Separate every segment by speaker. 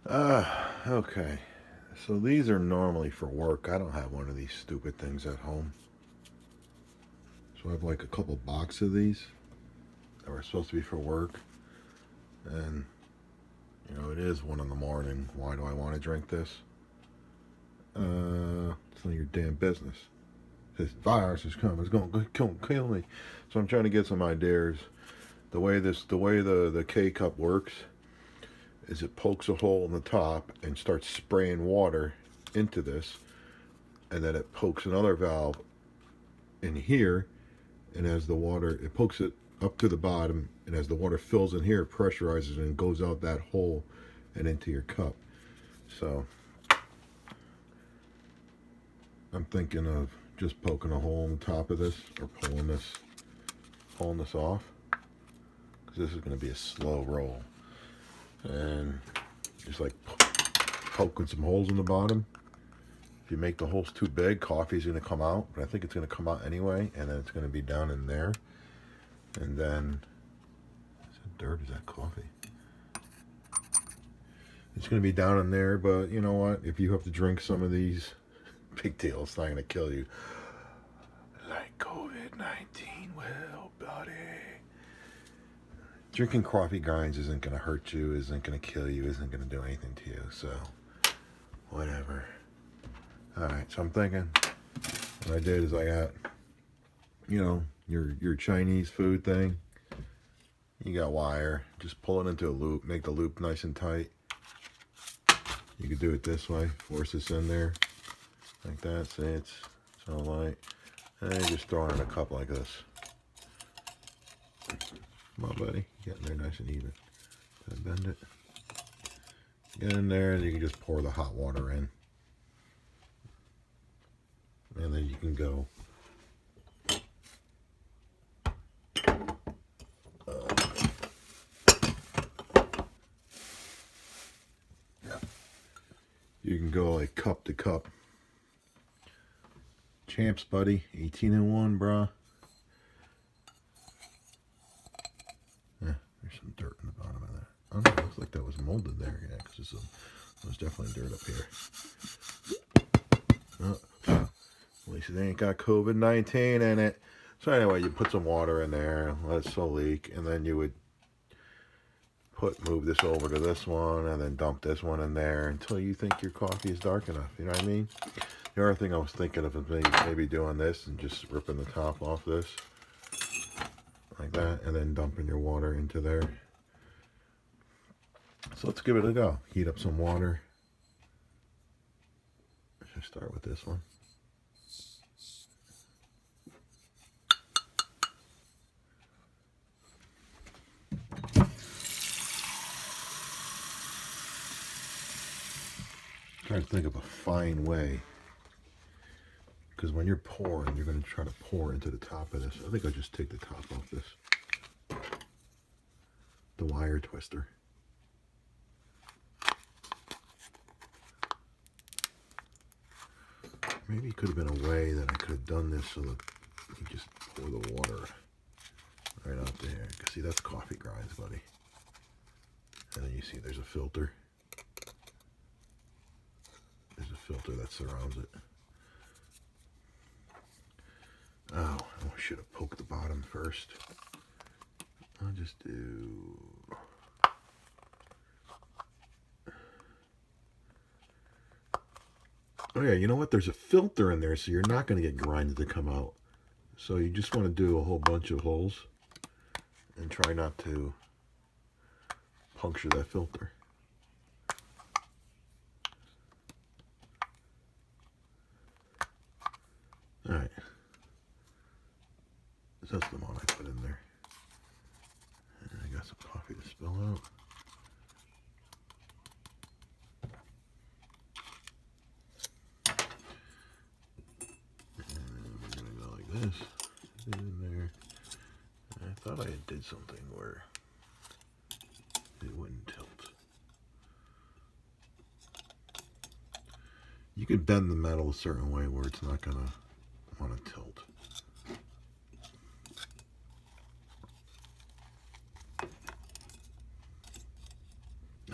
Speaker 1: Okay. So these are normally for work. I don't have one of these stupid things at home. So I have like a couple boxes of these that were supposed to be for work. And, it is 1 in the morning. Why do I want to drink this? It's none of your damn business. This virus is coming. It's going to kill me. So I'm trying to get some ideas. The way the K cup works is it pokes a hole in the top and starts spraying water into this, and then it pokes another valve in here, and as the water, it pokes it up to the bottom, and as the water fills in here, it pressurizes and goes out that hole and into your cup. So I'm thinking of just poking a hole in the top of this, or pulling this off, because this is going to be a slow roll, and just like poking some holes in the bottom. If you make the holes too big, coffee's going to come out, but I think it's going to come out anyway, and then it's going to be down in there. And then, is that dirt? Is that coffee? It's going to be down in there, but you know what? If you have to drink some of these, big deal. It's not going to kill you. Like COVID-19 will, buddy. Drinking coffee grinds isn't going to hurt you, isn't going to kill you, isn't going to do anything to you. So, whatever. Alright, so I'm thinking, what I did is I got, your Chinese food thing. You got wire. Just pull it into a loop. Make the loop nice and tight. You could do it this way. Force this in there. Like that. See, it's all light. And you just throw in a cup like this. Come on, buddy. Get in there nice and even. Bend it. Get in there, and you can just pour the hot water in. And then you can go. You can go like cup to cup. Champs, buddy. 18 and 1, brah. Yeah, there's some dirt in the bottom of that. Oh no, it looks like that was molded there. Yeah, because there's definitely dirt up here. Oh, at least it ain't got COVID-19 in it. So anyway, you put some water in there, let it slow leak, and then you would move this over to this one, and then dump this one in there until you think your coffee is dark enough. You know what I mean? The other thing I was thinking of is maybe doing this and just ripping the top off this. Like that, and then dumping your water into there. So let's give it a go. Heat up some water. Let's start with this one. Try to think of a fine way, because when you're pouring, you're going to try to pour into the top of this. I think I'll just take the top off this. The wire twister. Maybe it could have been a way that I could have done this so that you just pour the water right out there. See, that's coffee grinds, buddy. And then you see there's a filter. There's a filter that surrounds it. Oh, I should have poked the bottom first. I'll just do... Oh yeah, you know what? There's a filter in there, so you're not going to get grinded to come out. So you just want to do a whole bunch of holes and try not to puncture that filter. Alright. That's the one I put in there. And I got some coffee to spill out. And we're going to go like this. Put it in there. And I thought I did something where it wouldn't tilt. You could bend the metal a certain way where it's not going to want to tilt.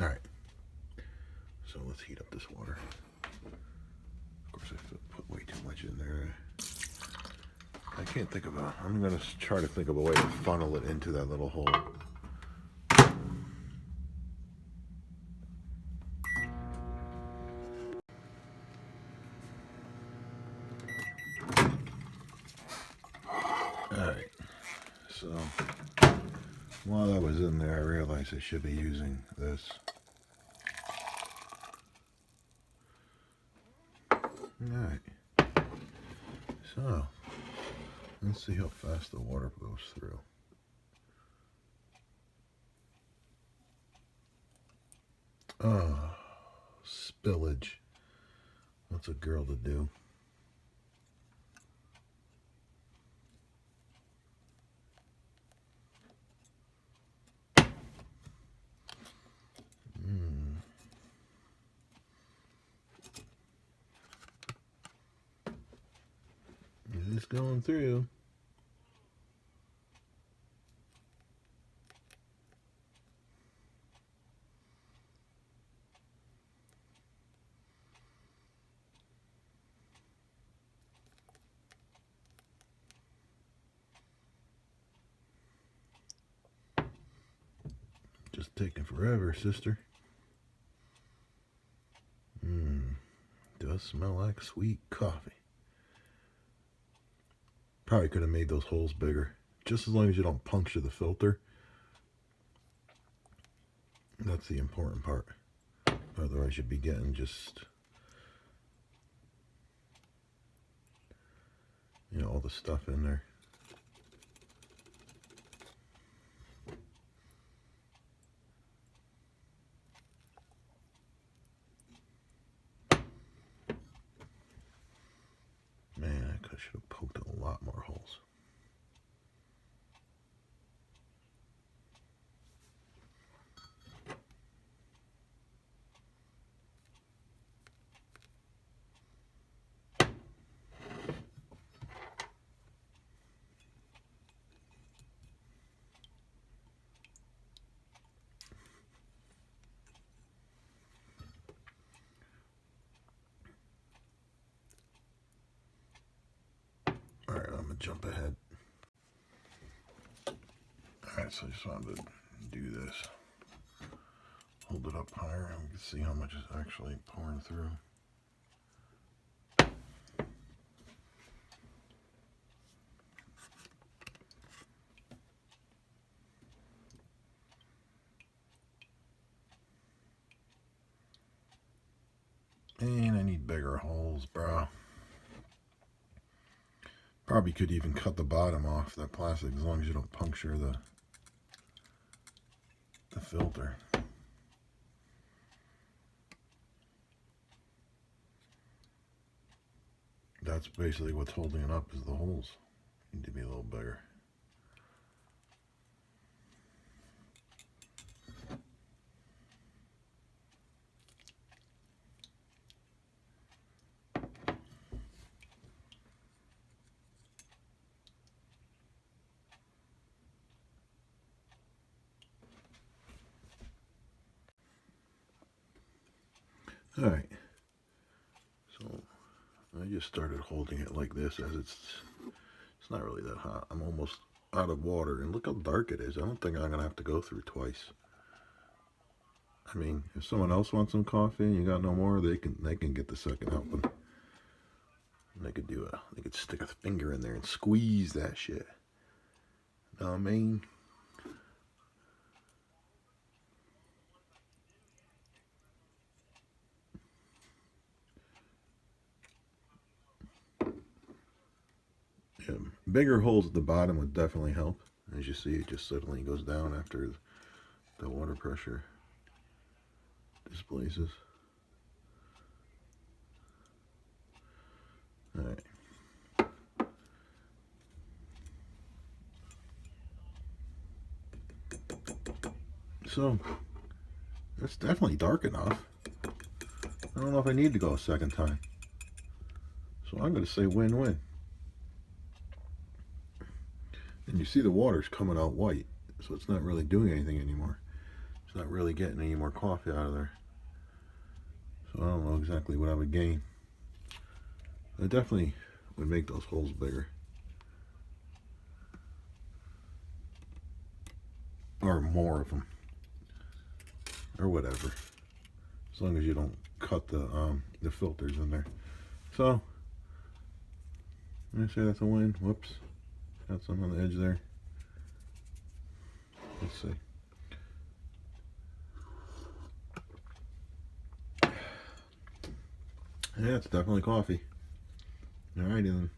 Speaker 1: Alright. So let's heat up this water. Of course, I put way too much in there. I can't think of a. I'm gonna try to think of a way to funnel it into that little hole. Alright, so while I was in there, I realized I should be using this. Alright, so let's see how fast the water goes through. Oh, spillage. What's a girl to do? It's going through. Just taking forever, sister. Does smell like sweet coffee. Probably could have made those holes bigger. Just as long as you don't puncture the filter. That's the important part. Otherwise you'd be getting just, you know, all the stuff in there. Man, I should have poked a lot more holes. Alright, I'm going to jump ahead. Alright, so I just wanted to do this. Hold it up higher and we can see how much is actually pouring through. And I need bigger holes, bro. Probably could even cut the bottom off that plastic as long as you don't puncture the filter. That's basically what's holding it up is the holes. Need to be a little bigger. Alright, so I just started holding it like this as it's not really that hot. I'm almost out of water and look how dark it is. I don't think I'm gonna have to go through twice. I mean, if someone else wants some coffee and you got no more, they can get the second helping. And they could stick a finger in there and squeeze that shit. Know what I mean? Yeah, bigger holes at the bottom would definitely help. As you see, it just suddenly goes down after the water pressure displaces. Alright. So, it's definitely dark enough. I don't know if I need to go a second time. So I'm going to say win-win. And you see the water's coming out white, so it's not really doing anything anymore. It's not really getting any more coffee out of there. So I don't know exactly what I would gain. I definitely would make those holes bigger. Or more of them. Or whatever. As long as you don't cut the filters in there. So, let me say that's a win. Whoops. Got some on the edge there. Let's see. Yeah, it's definitely coffee. Alrighty then.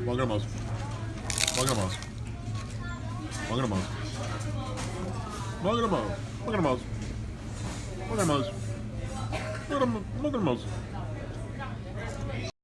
Speaker 1: Welcome to Mo's. Welcome to Mo's. Welcome to Mo's. Welcome to Mo's. Welcome to Mo's. Welcome to Mo's. Welcome to Mo's.